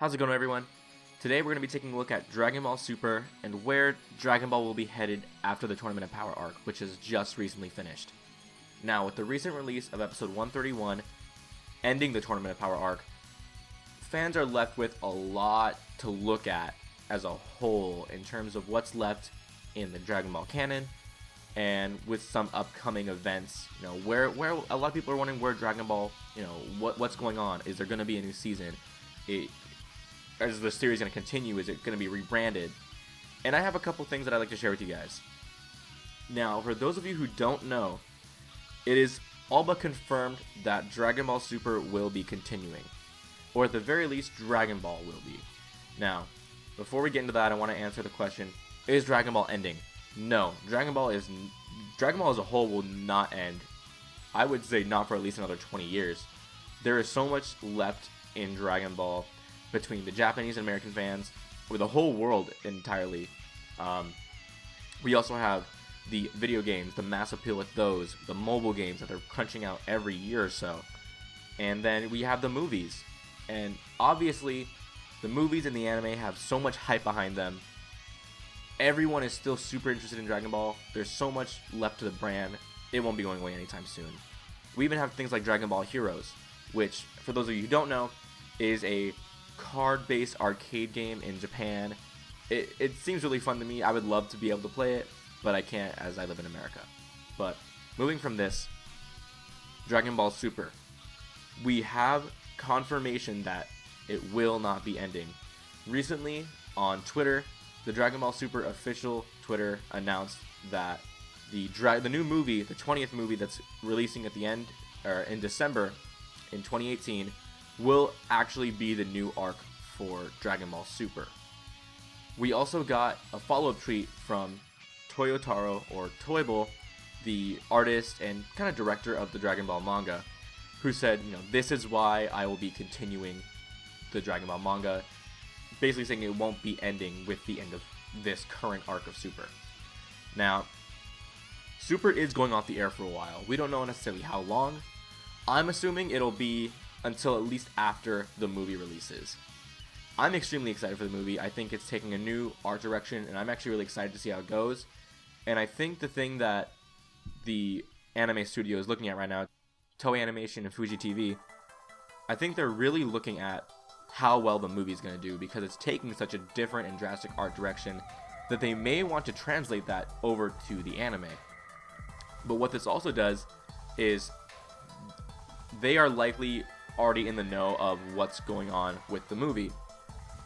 How's it going, everyone? Today we're going to be taking a look at Dragon Ball Super and where Dragon Ball will be headed after the Tournament of Power arc, which has just recently finished. Now, with the recent release of episode 131 ending the Tournament of Power arc, fans are left with a lot to look at as a whole in terms of what's left in the Dragon Ball canon and with some upcoming events. Where a lot of people are wondering where Dragon Ball, what's going on. Is there going to be a new season? Is the series going to continue? Is it going to be rebranded? And I have a couple things that I'd like to share with you guys. Now, for those of you who don't know, it is all but confirmed that Dragon Ball Super will be continuing. Or at the very least, Dragon Ball will be. Now, before we get into that, I want to answer the question, is Dragon Ball ending? No, Dragon Ball as a whole will not end. I would say not for at least another 20 years. There is so much left in Dragon Ball between the Japanese and American fans, or the whole world entirely. We also have the video games, the mass appeal with those, the mobile games that they're crunching out every year or so. And then we have the movies. And obviously, the movies and the anime have so much hype behind them. Everyone is still super interested in Dragon Ball. There's so much left to the brand. It won't be going away anytime soon. We even have things like Dragon Ball Heroes, which, for those of you who don't know, is a card-based arcade game in Japan. It seems really fun to me. I would love to be able to play it, but I can't as I live in America. But moving from this, Dragon Ball Super, we have confirmation that it will not be ending. Recently on Twitter, the Dragon Ball Super official Twitter announced that the new movie, the 20th movie that's releasing at the end or in December in 2018, will actually be the new arc for Dragon Ball Super. We also got a follow-up tweet from Toyotaro, or Toyble, the artist and kind of director of the Dragon Ball manga, who said, this is why I will be continuing the Dragon Ball manga, basically saying it won't be ending with the end of this current arc of Super. Now, Super is going off the air for a while. We don't know necessarily how long. I'm assuming it'll be until at least after the movie releases. I'm extremely excited for the movie. I think it's taking a new art direction, and I'm actually really excited to see how it goes. And I think the thing that the anime studio is looking at right now, Toei Animation and Fuji TV, I think they're really looking at how well the movie is going to do, because it's taking such a different and drastic art direction that they may want to translate that over to the anime. But what this also does is they are likely already in the know of what's going on with the movie.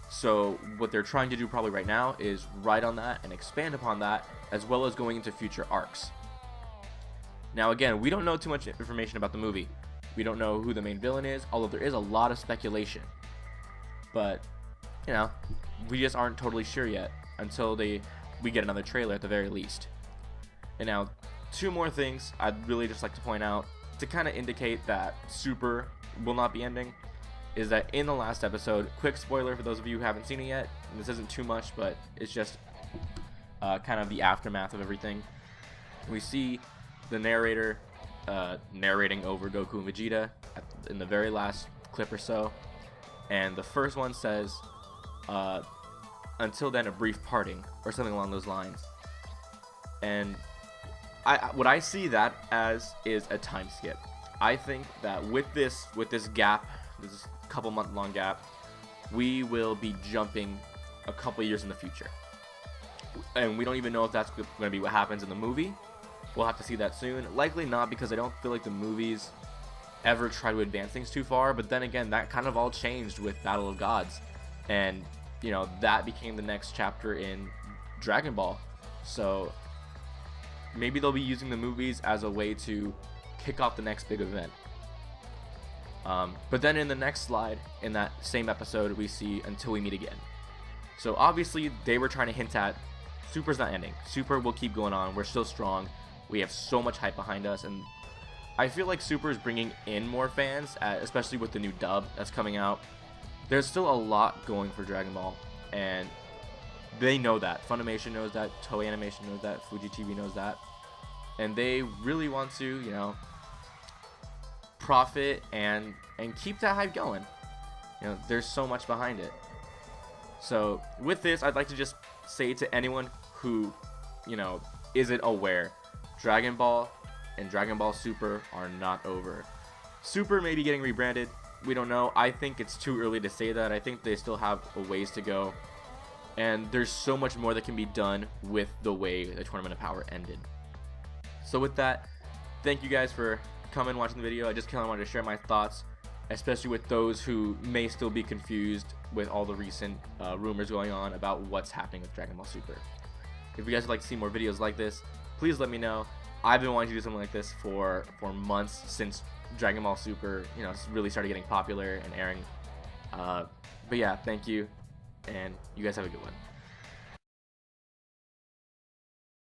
So what they're trying to do probably right now is ride on that and expand upon that, as well as going into future arcs. Now again, we don't know too much information about the movie. We don't know who the main villain is, although there is a lot of speculation. But, we just aren't totally sure yet until we get another trailer at the very least. And now, two more things I'd really just like to point out to kind of indicate that Super will not be ending, is that in the last episode, quick spoiler for those of you who haven't seen it yet, and this isn't too much, but it's just kind of the aftermath of everything. We see the narrator narrating over Goku and Vegeta in the very last clip or so, and the first one says, until then, a brief parting, or something along those lines. And what I see that as is a time skip. I think that with this gap, this couple month long gap, we will be jumping a couple years in the future. And we don't even know if that's going to be what happens in the movie. We'll have to see that soon. Likely not, because I don't feel like the movies ever try to advance things too far. But then again, that kind of all changed with Battle of Gods. And, that became the next chapter in Dragon Ball. So maybe they'll be using the movies as a way to kick off the next big event. But then in the next slide, in that same episode, we see Until We Meet Again. So obviously, they were trying to hint at Super's not ending. Super will keep going on. We're still strong. We have so much hype behind us. And I feel like Super is bringing in more fans, especially with the new dub that's coming out. There's still a lot going for Dragon Ball. And they know that. Funimation knows that. Toei Animation knows that. Fuji TV knows that. And they really want to, profit and keep that hype going. You know, there's so much behind it. So with this, I'd like to just say to anyone who, you know, isn't aware, Dragon Ball and Dragon Ball Super are not over. Super may be getting rebranded. We don't know. I think it's too early to say that. I think they still have a ways to go. And there's so much more that can be done with the way the Tournament of Power ended. So with that, thank you guys for coming and watching the video. I just kind of wanted to share my thoughts, especially with those who may still be confused with all the recent rumors going on about what's happening with Dragon Ball Super. If you guys would like to see more videos like this, please let me know. I've been wanting to do something like this for months, since Dragon Ball Super, you know, really started getting popular and airing. But yeah, thank you, and you guys have a good one.